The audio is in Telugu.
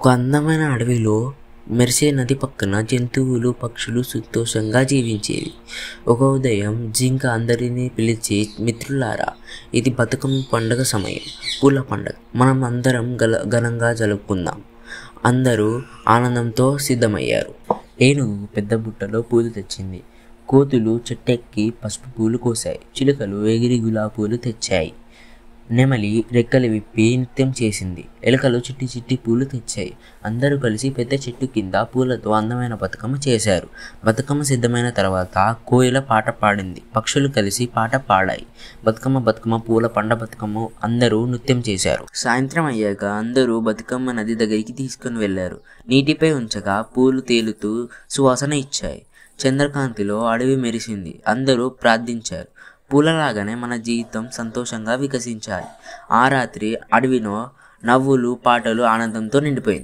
ఒక అందమైన అడవిలో మెరిసే నది పక్కన జంతువులు పక్షులు సంతోషంగా జీవించేవి. ఒక ఉదయం జింక అందరినీ పిలిచి, మిత్రులారా, ఇది బతుకమ్మ పండుగ సమయం, పూల పండుగ. మనం అందరం ఘనంగా జరుపుకుందాం. అందరూ ఆనందంతో సిద్ధమయ్యారు. ఏనుగు పెద్ద బుట్టలో పూలు తెచ్చింది. కోతులు చెట్టెక్కి పసుపు పూలు కోసాయి. చిలుకలు ఎగిరి గులాబీ పూలు తెచ్చాయి. నెమలి రెక్కలు విప్పి నృత్యం చేసింది. ఎలుకలు చిట్టి చిట్టి పూలు తెచ్చాయి. అందరూ కలిసి పెద్ద చెట్టు కింద పూలతో అందమైన బతుకమ్మ చేశారు. బతుకమ్మ సిద్ధమైన తర్వాత కోయిల పాట పాడింది. పక్షులు కలిసి పాట పాడాయి. బతుకమ్మ బతుకమ్మ పూల పండ బతుకమ్మ. అందరూ నృత్యం చేశారు. సాయంత్రం అయ్యాక అందరూ బతుకమ్మ నది దగ్గరికి తీసుకుని వెళ్లారు. నీటిపై ఉంచగా పూలు తేలుతూ సువాసన ఇచ్చాయి. చంద్రకాంతిలో అడవి మెరిసింది. అందరూ ప్రార్థించారు, పూలలాగానే మన జీవితం సంతోషంగా వికసించాలి. ఆ రాత్రి అడవిలో నవ్వులు పాటలు ఆనందంతో నిండిపోయింది.